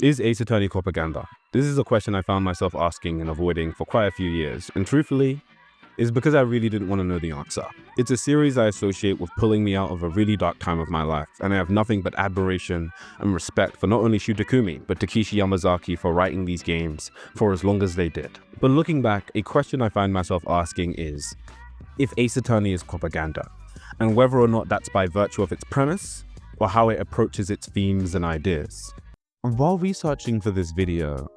Is Ace Attorney propaganda? This is a question I found myself asking and avoiding for quite a few years, and truthfully, it's because I really didn't want to know the answer. It's a series I associate with pulling me out of a really dark time of my life, and I have nothing but admiration and respect for not only Shu Takumi, but Takeshi Yamazaki for writing these games for as long as they did. But looking back, a question I find myself asking is, if Ace Attorney is propaganda, and whether or not that's by virtue of its premise, or how it approaches its themes and ideas. While researching for this video,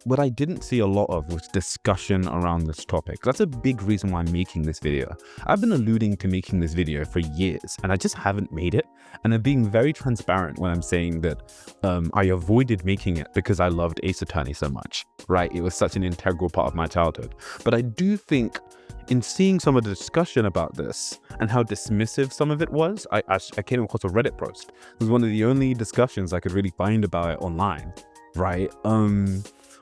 what I didn't see a lot of was discussion around this topic. That's a big reason why I'm making this video. I've been alluding to making this video for years, and I just haven't made it. And I'm being very transparent when I'm saying that I avoided making it because I loved Ace Attorney so much, right? It was such an integral part of my childhood. But I do think in seeing some of the discussion about this and how dismissive some of it was, I came across a Reddit post. It was one of the only discussions I could really find about it online, right?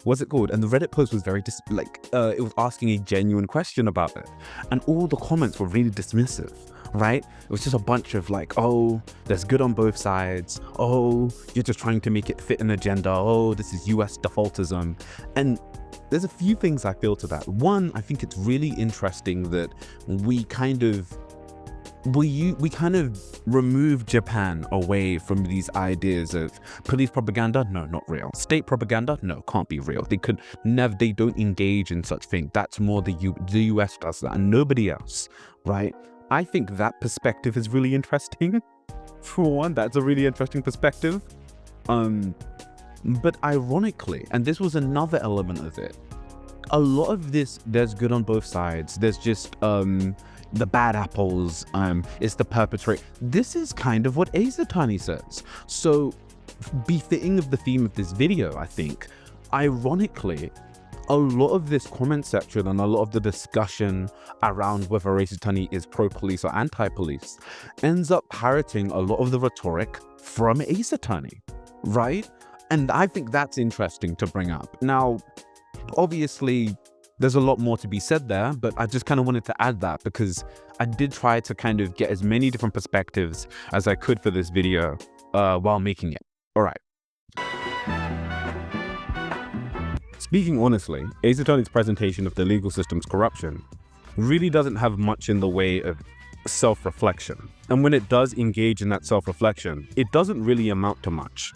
What's it called? And the Reddit post was very, it was asking a genuine question about it. And all the comments were really dismissive, right? It was just a bunch of like, oh, there's good on both sides. Oh, you're just trying to make it fit an agenda. Oh, this is US defaultism. And there's a few things I feel to that. One, I think it's really interesting that we kind of remove Japan away from these ideas of police propaganda. No, not real. State propaganda. No, can't be real. They don't engage in such thing. That's more the US does that and nobody else, right? I think that perspective is really interesting. For one, that's a really interesting perspective. But ironically, and this was another element of it, a lot of this, there's good on both sides. There's just the bad apples, it's the perpetrator. This is kind of what Ace Attorney says. So befitting of the theme of this video, I think, ironically, a lot of this comment section and a lot of the discussion around whether Ace Attorney is pro-police or anti-police ends up parroting a lot of the rhetoric from Ace Attorney, right? And I think that's interesting to bring up. Now, obviously, there's a lot more to be said there, but I just kind of wanted to add that because I did try to kind of get as many different perspectives as I could for this video while making it. All right. Speaking honestly, Ace Attorney's presentation of the legal system's corruption really doesn't have much in the way of self-reflection. And when it does engage in that self-reflection, it doesn't really amount to much.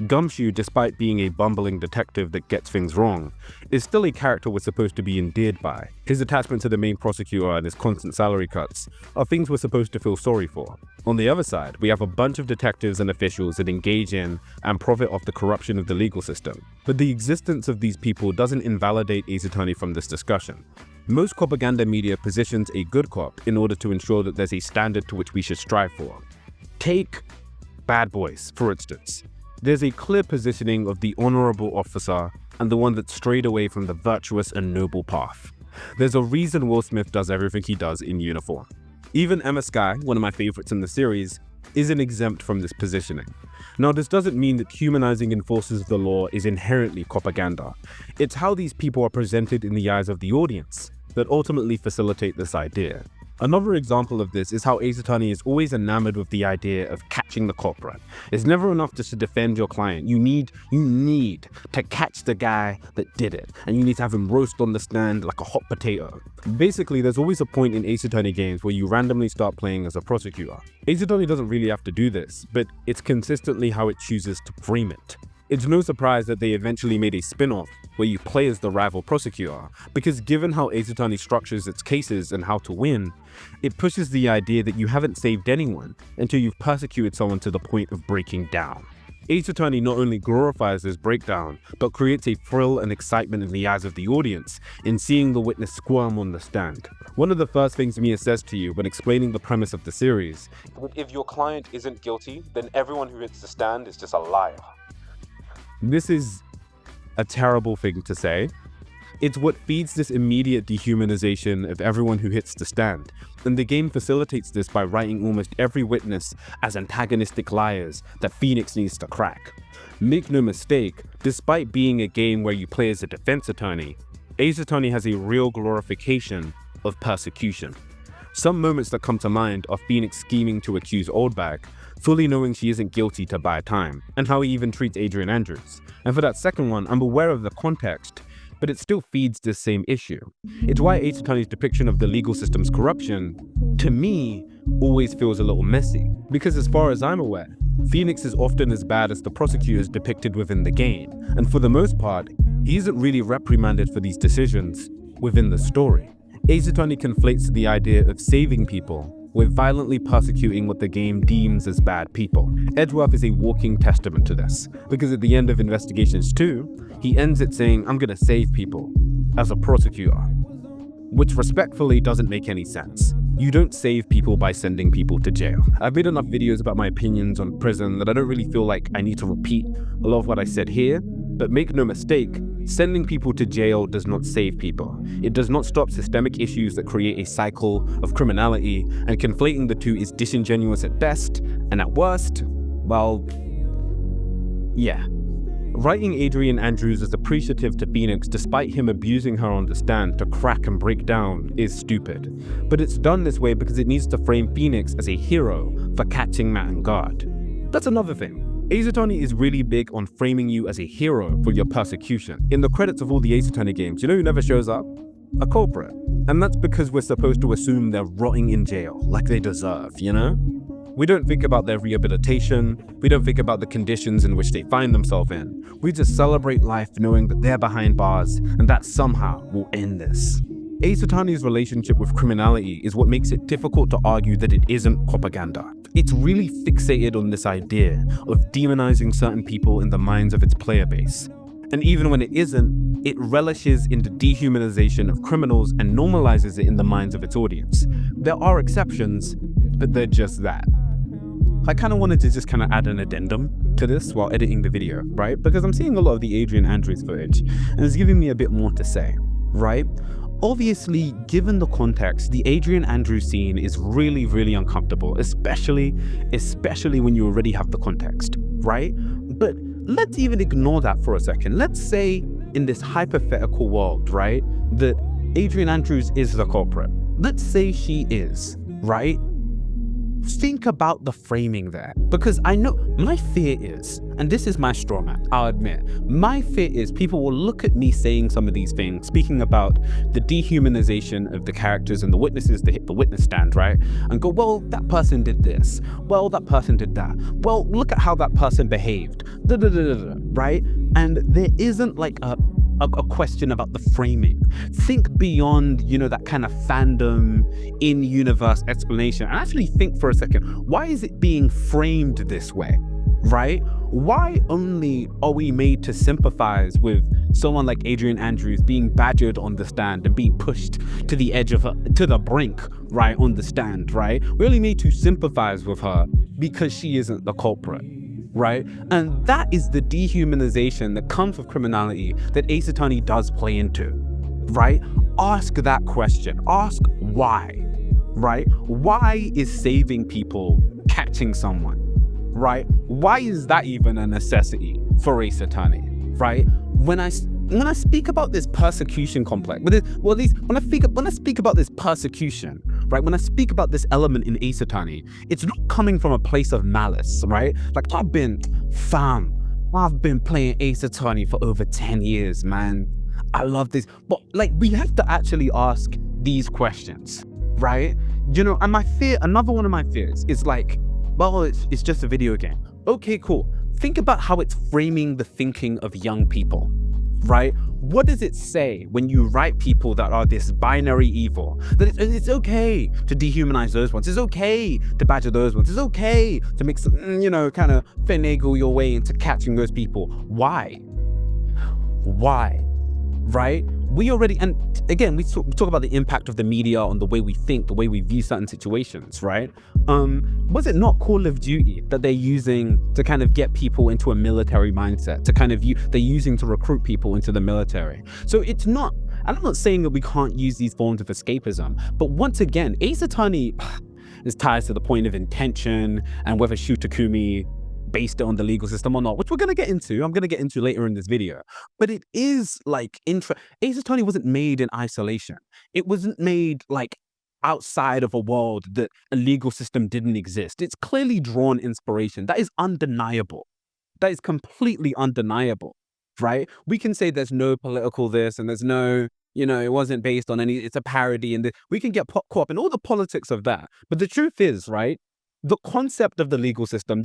Gumshoe, despite being a bumbling detective that gets things wrong, is still a character we're supposed to be endeared by. His attachment to the main prosecutor and his constant salary cuts are things we're supposed to feel sorry for. On the other side, we have a bunch of detectives and officials that engage in and profit off the corruption of the legal system. But the existence of these people doesn't invalidate Ace Attorney from this discussion. Most propaganda media positions a good cop in order to ensure that there's a standard to which we should strive for. Take Bad Boys, for instance. There's a clear positioning of the honorable officer and the one that strayed away from the virtuous and noble path. There's a reason Will Smith does everything he does in uniform. Even Emma Skye, one of my favorites in the series, isn't exempt from this positioning. Now, this doesn't mean that humanizing enforcers of the law is inherently propaganda. It's how these people are presented in the eyes of the audience that ultimately facilitate this idea. Another example of this is how Ace Attorney is always enamored with the idea of catching the culprit. It's never enough just to defend your client. You need to catch the guy that did it, and you need to have him roast on the stand like a hot potato. Basically, there's always a point in Ace Attorney games where you randomly start playing as a prosecutor. Ace Attorney doesn't really have to do this, but it's consistently how it chooses to frame it. It's no surprise that they eventually made a spin-off where you play as the rival prosecutor, because given how Ace Attorney structures its cases and how to win, it pushes the idea that you haven't saved anyone until you've persecuted someone to the point of breaking down. Ace Attorney not only glorifies this breakdown, but creates a thrill and excitement in the eyes of the audience in seeing the witness squirm on the stand. One of the first things Mia says to you when explaining the premise of the series, if your client isn't guilty, then everyone who hits the stand is just a liar. This is a terrible thing to say. It's what feeds this immediate dehumanization of everyone who hits the stand, and the game facilitates this by writing almost every witness as antagonistic liars that Phoenix needs to crack. Make no mistake, despite being a game where you play as a defense attorney, Ace Attorney has a real glorification of persecution. Some moments that come to mind are Phoenix scheming to accuse Oldbag, fully knowing she isn't guilty to buy time, and how he even treats Adrian Andrews. And for that second one, I'm aware of the context, but it still feeds this same issue. It's why Ace Attorney's depiction of the legal system's corruption, to me, always feels a little messy. Because as far as I'm aware, Phoenix is often as bad as the prosecutors depicted within the game, and for the most part, he isn't really reprimanded for these decisions within the story. Ace Attorney conflates the idea of saving people with violently persecuting what the game deems as bad people. Edgeworth is a walking testament to this, because at the end of Investigations 2, he ends it saying, "I'm gonna save people," as a prosecutor, which respectfully doesn't make any sense. You don't save people by sending people to jail. I've made enough videos about my opinions on prison that I don't really feel like I need to repeat a lot of what I said here, but make no mistake, sending people to jail does not save people. It does not stop systemic issues that create a cycle of criminality, and conflating the two is disingenuous at best, and at worst, well, yeah. Writing Adrian Andrews as appreciative to Phoenix despite him abusing her on the stand to crack and break down is stupid. But it's done this way because it needs to frame Phoenix as a hero for catching Matt and Guard. That's another thing. Ace Attorney is really big on framing you as a hero for your persecution. In the credits of all the Ace Attorney games, you know who never shows up? A culprit. And that's because we're supposed to assume they're rotting in jail, like they deserve, you know? We don't think about their rehabilitation, we don't think about the conditions in which they find themselves in. We just celebrate life knowing that they're behind bars and that somehow will end this. Ace Attorney's relationship with criminality is what makes it difficult to argue that it isn't propaganda. It's really fixated on this idea of demonizing certain people in the minds of its player base. And even when it isn't, it relishes in the dehumanization of criminals and normalizes it in the minds of its audience. There are exceptions, but they're just that. I kind of wanted to just kind of add an addendum to this while editing the video, right? Because I'm seeing a lot of the Adrian Andrews footage, and it's giving me a bit more to say, right? Obviously, given the context, the Adrian Andrews scene is really, really uncomfortable, especially when you already have the context, right? But let's even ignore that for a second. Let's say in this hypothetical world, right, that Adrian Andrews is the culprit. Let's say she is, right? Think about the framing there, because I know my fear is, and this is my straw man, I'll admit, my fear is people will look at me saying some of these things, speaking about the dehumanization of the characters and the witnesses that hit the witness stand, right? And go, well, that person did this. Well, that person did that. Well, look at how that person behaved, right? And there isn't like a question about the framing. Think beyond, you know, that kind of fandom, in-universe explanation, and actually think for a second, why is it being framed this way, right? Why only are we made to sympathize with someone like Adrian Andrews being badgered on the stand and being pushed to the edge of to the brink, right, on the stand, right? We're only made to sympathize with her because she isn't the culprit, right? And that is the dehumanization that comes with criminality that Ace Attorney does play into, right? Ask that question. Ask why, right? Why is saving people catching someone, right? Why is that even a necessity for Ace Attorney, right? When I speak about this persecution complex, when I speak about this persecution, right? When I speak about this element in Ace Attorney, it's not coming from a place of malice, right? Like I've been playing Ace Attorney for over 10 years, man. I love this, but like we have to actually ask these questions, right? You know, and another one of my fears is like, well, it's just a video game. Okay, cool. Think about how it's framing the thinking of young people, right? What does it say when you write people that are this binary evil? That it's okay to dehumanize those ones. It's okay to badger those ones. It's okay to mix, you know, kind of finagle your way into catching those people. Why? Why? Right? We already, and again, we talk about the impact of the media on the way we think, the way we view certain situations, right? Was it not Call of Duty that they're using to kind of get people into a military mindset, to kind of they're using to recruit people into the military? So it's not, and I'm not saying that we can't use these forms of escapism, but once again, Ace Attorney is tied to the point of intention and whether Shu Takumi based it on the legal system or not, which I'm going to get into later in this video. But it is like, Ace Attorney wasn't made in isolation. It wasn't made like outside of a world that a legal system didn't exist. It's clearly drawn inspiration. That is undeniable. That is completely undeniable, right? We can say there's no political this and there's no, it wasn't based on any, it's a parody, and we can get caught up in all the politics of that. But the truth is, right, the concept of the legal system,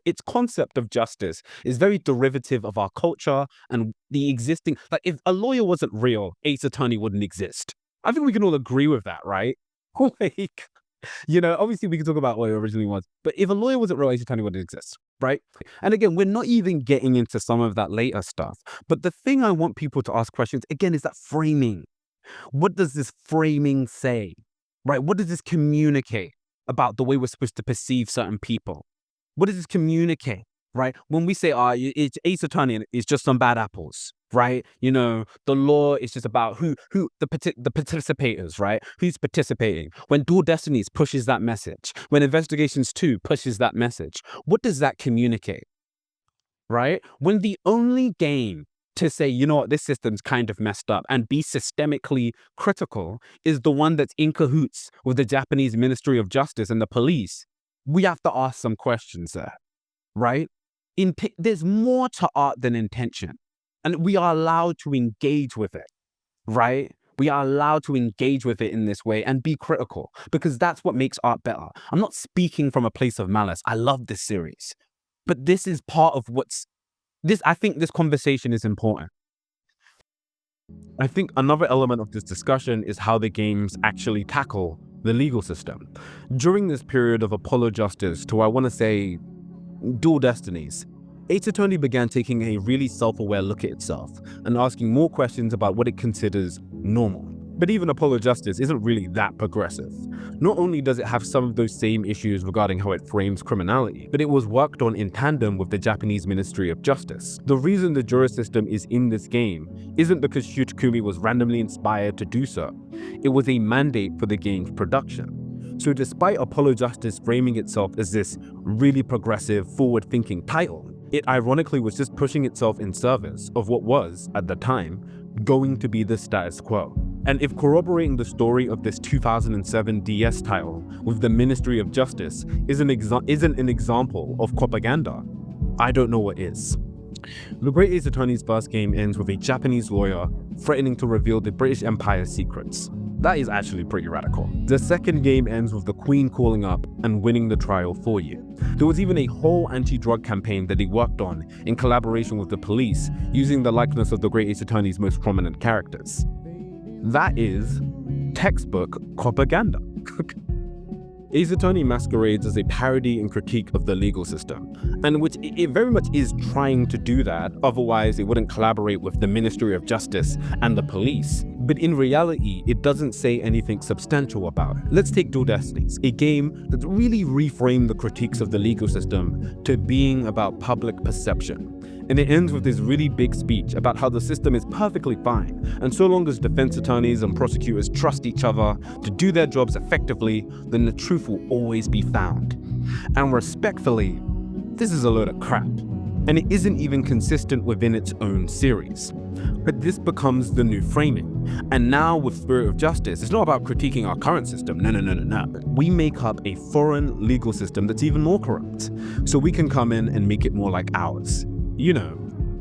its concept of justice is very derivative of our culture and the existing, like if a lawyer wasn't real, Ace Attorney wouldn't exist. I think we can all agree with that, right? Like, obviously we can talk about what it originally was, but if a lawyer wasn't real, Ace Attorney wouldn't exist, right? And again, we're not even getting into some of that later stuff. But the thing I want people to ask questions, again, is that framing. What does this framing say, right? What does this communicate about the way we're supposed to perceive certain people? What does this communicate, right? When we say, it's Ace Attorney and it's just some bad apples, right? The law is just about who the participators, right? Who's participating? When Dual Destinies pushes that message, when Investigations 2 pushes that message, what does that communicate, right? When the only game to say, this system's kind of messed up and be systemically critical is the one that's in cahoots with the Japanese Ministry of Justice and the police, we have to ask some questions there, right? There's more to art than intention, and we are allowed to engage with it, right? We are allowed to engage with it in this way and be critical, because that's what makes art better. I'm not speaking from a place of malice. I love this series, but this is part of I think this conversation is important. I think another element of this discussion is how the games actually tackle the legal system. During this period of Apollo Justice to, I want to say, Dual Destinies, Ace Attorney began taking a really self-aware look at itself and asking more questions about what it considers normal. But even Apollo Justice isn't really that progressive. Not only does it have some of those same issues regarding how it frames criminality, but it was worked on in tandem with the Japanese Ministry of Justice. The reason the jury system is in this game isn't because Shu Takumi was randomly inspired to do so. It was a mandate for the game's production. So despite Apollo Justice framing itself as this really progressive, forward-thinking title, it ironically was just pushing itself in service of what was, at the time, going to be the status quo. And if corroborating the story of this 2007 DS title with the Ministry of Justice isn't an example of propaganda, I don't know what is. The Great Ace Attorney's first game ends with a Japanese lawyer threatening to reveal the British Empire's secrets. That is actually pretty radical. The second game ends with the Queen calling up and winning the trial for you. There was even a whole anti-drug campaign that he worked on in collaboration with the police, using the likeness of the Great Ace Attorney's most prominent characters. That is textbook propaganda. Ace Attorney masquerades as a parody and critique of the legal system, and which it very much is trying to do that, otherwise it wouldn't collaborate with the Ministry of Justice and the police. But in reality, it doesn't say anything substantial about it. Let's take Dual Destinies, a game that really reframed the critiques of the legal system to being about public perception. And it ends with this really big speech about how the system is perfectly fine, and so long as defense attorneys and prosecutors trust each other to do their jobs effectively, then the truth will always be found. And respectfully, this is a load of crap, and it isn't even consistent within its own series. But this becomes the new framing. And now with Spirit of Justice, it's not about critiquing our current system, no. We make up a foreign legal system that's even more corrupt, so we can come in and make it more like ours.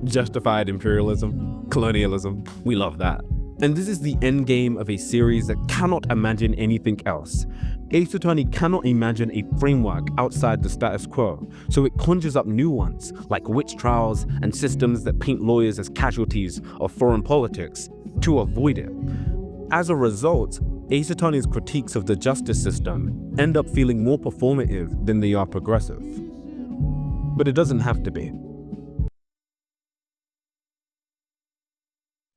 Justified imperialism, colonialism, we love that. And this is the end game of a series that cannot imagine anything else. Ace Attorney cannot imagine a framework outside the status quo, so it conjures up new ones, like witch trials and systems that paint lawyers as casualties of foreign politics, to avoid it. As a result, Ace Attorney's critiques of the justice system end up feeling more performative than they are progressive. But it doesn't have to be.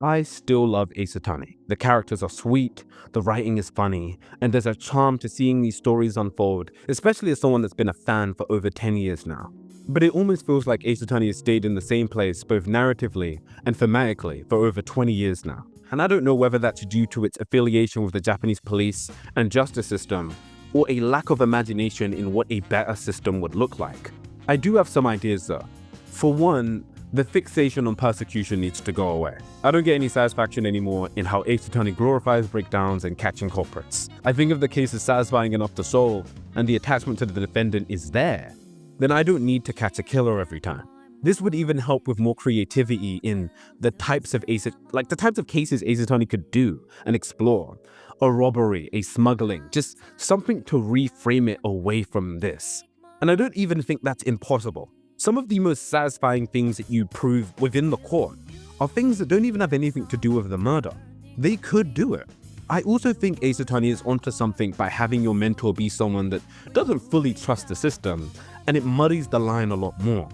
I still love Ace Attorney. The characters are sweet, the writing is funny, and there's a charm to seeing these stories unfold, especially as someone that's been a fan for over 10 years now. But it almost feels like Ace Attorney has stayed in the same place both narratively and thematically for over 20 years now. And I don't know whether that's due to its affiliation with the Japanese police and justice system, or a lack of imagination in what a better system would look like. I do have some ideas though. For one, The fixation on persecution needs to go away. I don't get any satisfaction anymore in how Ace Attorney glorifies breakdowns and catching culprits. I think if the case is satisfying enough to solve and the attachment to the defendant is there, then I don't need to catch a killer every time. This would even help with more creativity in the types of cases Ace Attorney could do and explore. A robbery, a smuggling, just something to reframe it away from this. And I don't even think that's impossible. Some of the most satisfying things that you prove within the court are things that don't even have anything to do with the murder. They could do it. I also think Ace Attorney is onto something by having your mentor be someone that doesn't fully trust the system, and it muddies the line a lot more.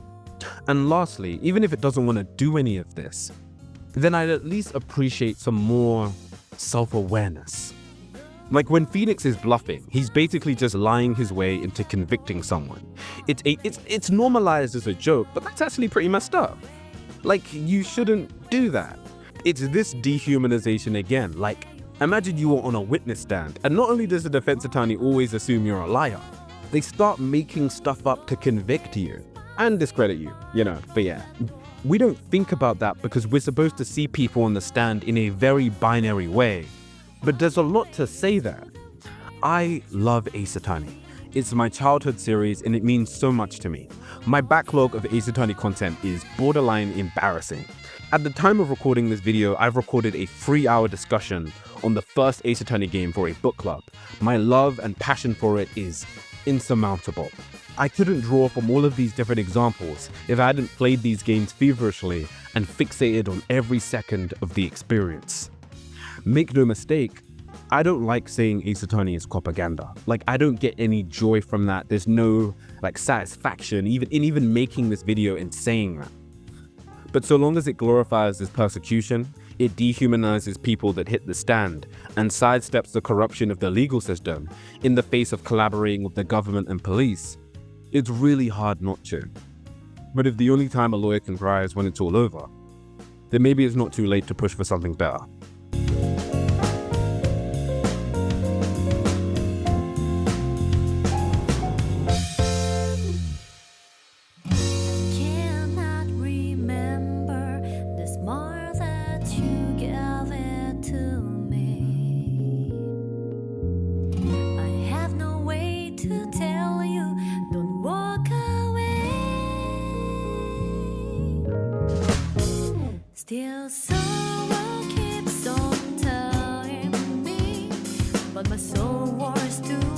And lastly, even if it doesn't want to do any of this, then I'd at least appreciate some more self-awareness. Like when Phoenix is bluffing, he's basically just lying his way into convicting someone. It's normalized as a joke, but that's actually pretty messed up. Like, you shouldn't do that. It's this dehumanization again. Like, imagine you were on a witness stand, and not only does the defense attorney always assume you're a liar, they start making stuff up to convict you and discredit you, but yeah. We don't think about that because we're supposed to see people on the stand in a very binary way. But there's a lot to say there. I love Ace Attorney. It's my childhood series and it means so much to me. My backlog of Ace Attorney content is borderline embarrassing. At the time of recording this video, I've recorded a 3-hour discussion on the first Ace Attorney game for a book club. My love and passion for it is insurmountable. I couldn't draw from all of these different examples if I hadn't played these games feverishly and fixated on every second of the experience. Make no mistake, I don't like saying Ace Attorney is propaganda. Like, I don't get any joy from that. There's no satisfaction even making this video and saying that. But so long as it glorifies this persecution, it dehumanizes people that hit the stand and sidesteps the corruption of the legal system in the face of collaborating with the government and police, it's really hard not to. But if the only time a lawyer can cry is when it's all over, then maybe it's not too late to push for something better. Still sorrow keeps on telling me, but my soul wants to